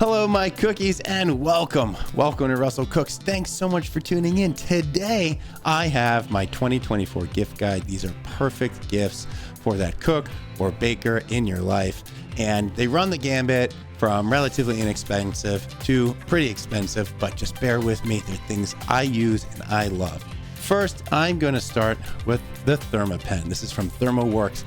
Hello, my cookies, and welcome. Welcome to Russell Cooks. Thanks so much for tuning in. Today, I have my 2024 gift guide. These are perfect gifts for that cook or baker in your life. And they run the gambit from relatively inexpensive to pretty expensive, but just bear with me. They're things I use and I love. First, I'm going to start with the Thermopen. This is from ThermoWorks.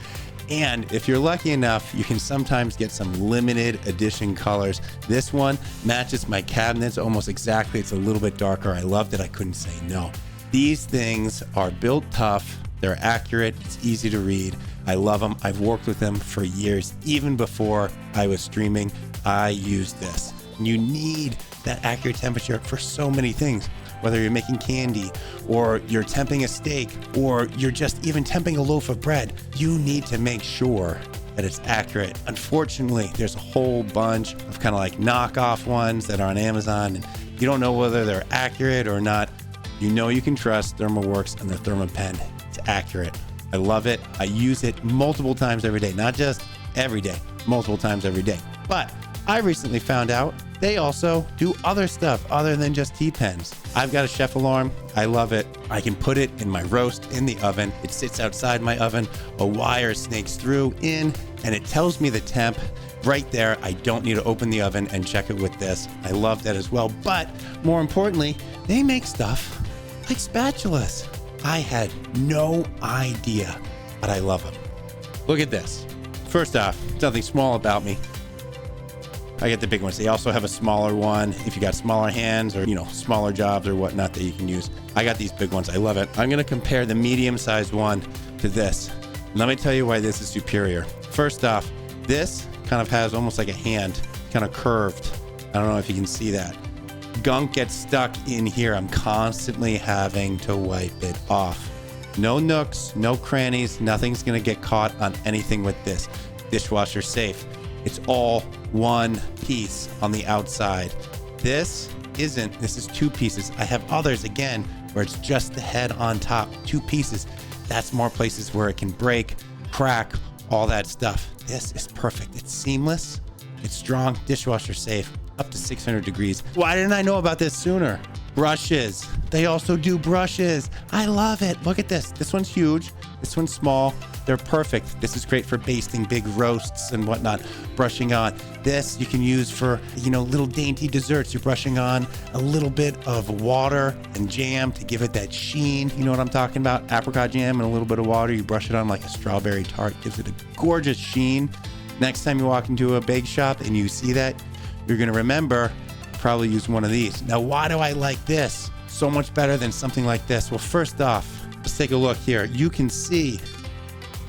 And if you're lucky enough, you can sometimes get some limited edition colors. This one matches my cabinets almost exactly. It's a little bit darker. I loved it. I couldn't say no. These things are built tough. They're accurate. It's easy to read. I love them. I've worked with them for years. Even before I was streaming, I used this. You need that accurate temperature for so many things. Whether you're making candy or you're temping a steak or you're just even temping a loaf of bread, you need to make sure that it's accurate. Unfortunately, there's a whole bunch of kind of like knockoff ones that are on Amazon and you don't know whether they're accurate or not. You know you can trust ThermoWorks and their Thermopen. It's accurate. I love it. I use it multiple times every day, not just every day, multiple times every day. But I recently found out they also do other stuff other than just tea pens. I've got a chef alarm. I love it. I can put it in my roast in the oven. It sits outside my oven. A wire snakes through in and it tells me the temp right there. I don't need to open the oven and check it with this. I love that as well. But more importantly, they make stuff like spatulas. I had no idea, but I love them. Look at this. First off, nothing small about me. I get the big ones. They also have a smaller one if you got smaller hands or, smaller jobs or whatnot that you can use. I got these big ones. I love it. I'm going to compare the medium-sized one to this. Let me tell you why this is superior. First off, this kind of has almost like a hand, kind of curved. I don't know if you can see that. Gunk gets stuck in here. I'm constantly having to wipe it off. No nooks, no crannies. Nothing's going to get caught on anything with this. Dishwasher safe. It's all one piece on the outside. This isn't. This is two pieces. I have others, again, where it's just the head on top, two pieces. That's more places where it can break, crack, all that stuff. This is perfect. It's seamless. It's strong, dishwasher safe, up to 600 degrees. Why didn't I know about this sooner? Brushes. They also do brushes. I love it. Look at this. This one's huge. This one's small. They're perfect. This is great for basting big roasts and whatnot, brushing on. This you can use for, little dainty desserts. You're brushing on a little bit of water and jam to give it that sheen. You know what I'm talking about? Apricot jam and a little bit of water. You brush it on like a strawberry tart. Gives it a gorgeous sheen. Next time you walk into a bake shop and you see that, you're going to remember probably use one of these. Now, why do I like this so much better than something like this? Well, first off, let's take a look here. You can see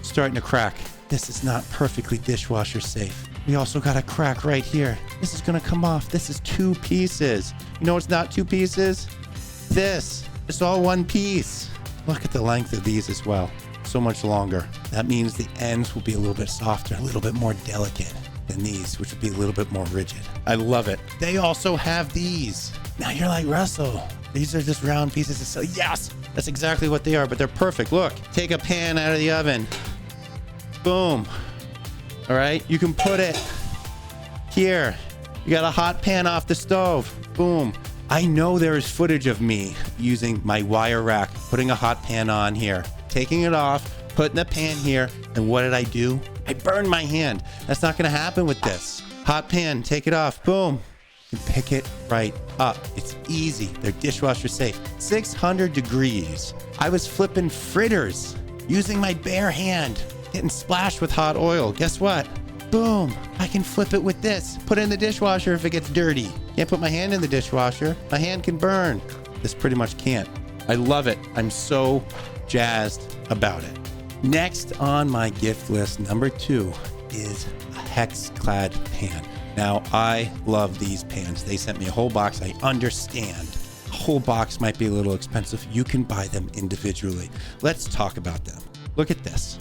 starting to crack. This is not perfectly dishwasher safe. We also got a crack right here. This is going to come off. This is two pieces. You know it's not two pieces? This. It's all one piece. Look at the length of these as well. So much longer. That means the ends will be a little bit softer, a little bit more delicate than these, which would be a little bit more rigid. I love it. They also have these. Now you're like, Russell, these are just round pieces of silk. Yes, that's exactly what they are, but they're perfect. Look, take a pan out of the oven. Boom. All right, you can put it here. You got a hot pan off the stove. Boom. I know there is footage of me using my wire rack, putting a hot pan on here, taking it off, putting the pan here, and what did I do? I burned my hand. That's not going to happen with this. Hot pan, take it off, boom. You pick it right up. It's easy. They're dishwasher safe. 600 degrees. I was flipping fritters using my bare hand, getting splashed with hot oil. Guess what? Boom. I can flip it with this. Put it in the dishwasher if it gets dirty. Can't put my hand in the dishwasher. My hand can burn. This pretty much can't. I love it. I'm so jazzed about it. Next on my gift list, number 2, is a HexClad pan. Now, I love these pans. They sent me a whole box. I understand. A whole box might be a little expensive. You can buy them individually. Let's talk about them. Look at this.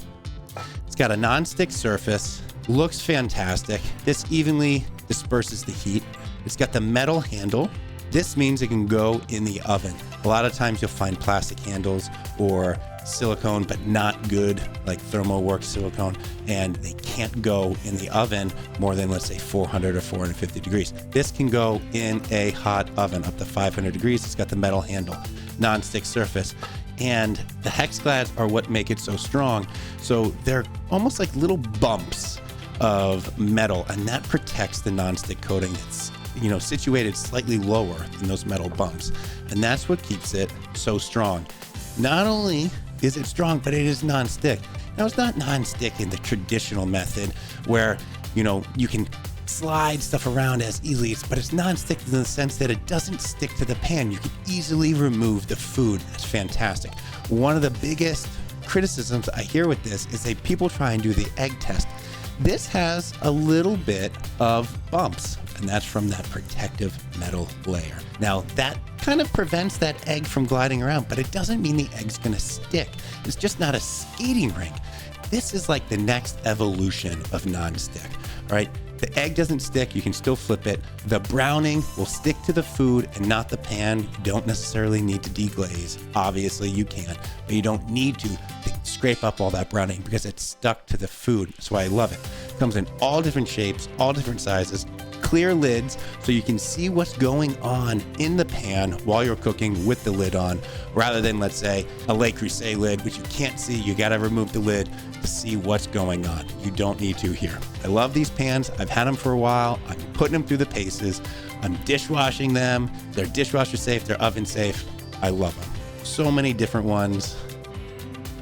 It's got a non-stick surface. Looks fantastic. This evenly disperses the heat. It's got the metal handle. This means it can go in the oven. A lot of times you'll find plastic handles or silicone, but not good like ThermoWorks silicone, and they can't go in the oven more than, let's say, 400 or 450 degrees. This can go in a hot oven up to 500 degrees. It's got the metal handle, non-stick surface, and the HexClads are what make it so strong. So they're almost like little bumps of metal, and that protects the non-stick coating that's, you know, situated slightly lower than those metal bumps. And that's what keeps it so strong. Not only is it strong, but it is non-stick. Now, it's not non-stick in the traditional method where, you know, you can slide stuff around as easily, but it's non-stick in the sense that it doesn't stick to the pan. You can easily remove the food. That's fantastic. One of the biggest criticisms I hear with this is that people try and do the egg test. This has a little bit of bumps, and that's from that protective metal layer. Now, that kind of prevents that egg from gliding around, but it doesn't mean the egg's gonna stick. It's just not a skating rink. This is like the next evolution of non-stick, all right? The egg doesn't stick, you can still flip it. The browning will stick to the food and not the pan. You don't necessarily need to deglaze. Obviously you can, but you don't need to scrape up all that browning because it's stuck to the food. That's why I love it. It comes in all different shapes, all different sizes, clear lids so you can see what's going on in the pan while you're cooking with the lid on, rather than, let's say, a Le Creuset lid, which you can't see. You got to remove the lid to see what's going on. You don't need to here. I love these pans. I've had them for a while. I'm putting them through the paces. I'm dishwashing them. They're dishwasher safe. They're oven safe. I love them. So many different ones.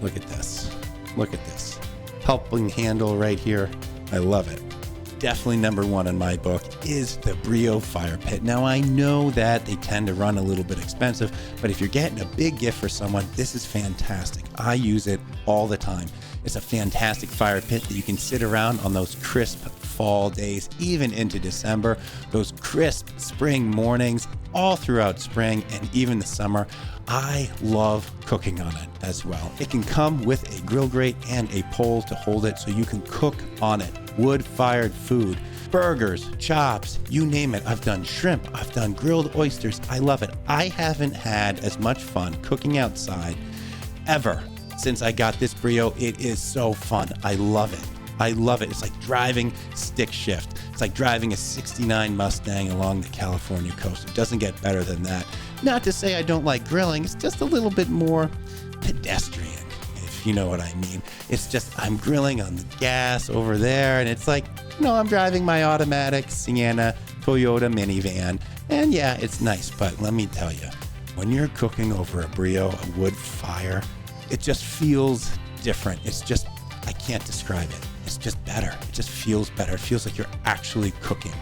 Look at this. Look at this. Helping handle right here. I love it. Definitely number one in my book is the Breeo Fire Pit. Now, I know that they tend to run a little bit expensive, but if you're getting a big gift for someone, this is fantastic. I use it all the time. It's a fantastic fire pit that you can sit around on those crisp fall days, even into December, those crisp spring mornings, all throughout spring and even the summer. I love cooking on it as well. It can come with a grill grate and a pole to hold it so you can cook on it. Wood-fired food, burgers, chops, you name it. I've done shrimp, I've done grilled oysters. I love it. I haven't had as much fun cooking outside ever since I got this Breeo. It is so fun. I love it. I love it. It's like driving stick shift. It's like driving a 69 Mustang along the California coast. It doesn't get better than that. Not to say I don't like grilling. It's just a little bit more pedestrian, if you know what I mean. It's just I'm grilling on the gas over there, and it's like, you know, I'm driving my automatic Sienna Toyota minivan. And yeah, it's nice, but let me tell you, when you're cooking over a Breeo, a wood fire, it just feels different. It's just, I can't describe it. It's just better. It just feels better. It feels like you're actually cooking.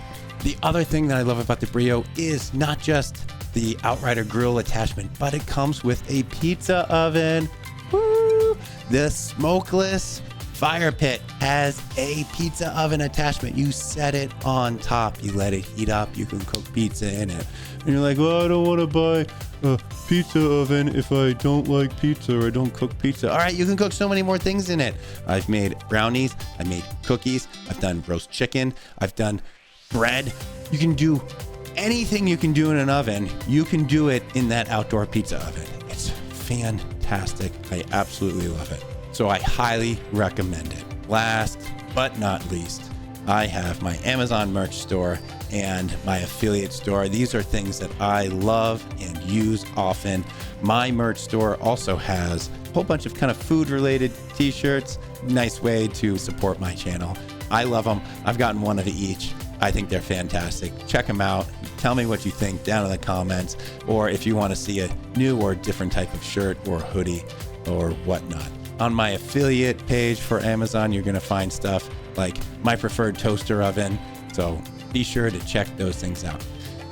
The other thing that I love about the Breeo is not just the Outrider grill attachment, but it comes with a pizza oven. Woo! The smokeless fire pit has a pizza oven attachment. You set it on top. You let it heat up. You can cook pizza in it. And you're like, well, I don't want to buy a pizza oven if I don't like pizza or I don't cook pizza. All right, you can cook so many more things in it. I've made brownies. I made cookies. I've done roast chicken. I've done bread. You can do anything you can do in an oven. You can do it in that outdoor pizza oven. It's fantastic. I absolutely love it. So I highly recommend it. Last but not least, I have my Amazon merch store and my affiliate store. These are things that I love and use often. My merch store also has a whole bunch of kind of food related t-shirts. Nice way to support my channel. I love them. I've gotten one of each. I think they're fantastic. Check them out. Tell me what you think down in the comments, or if you want to see a new or different type of shirt or hoodie or whatnot. On my affiliate page for Amazon, you're going to find stuff like my preferred toaster oven. So be sure to check those things out.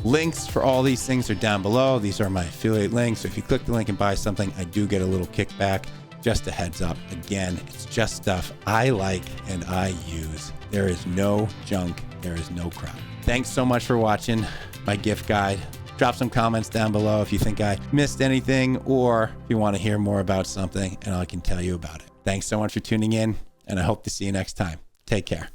Links for all these things are down below. These are my affiliate links. So if you click the link and buy something, I do get a little kickback. Just a heads up. Again, it's just stuff I like and I use. There is no junk. There is no crap. Thanks so much for watching my gift guide. Drop some comments down below if you think I missed anything, or if you want to hear more about something and I can tell you about it. Thanks so much for tuning in, and I hope to see you next time. Take care.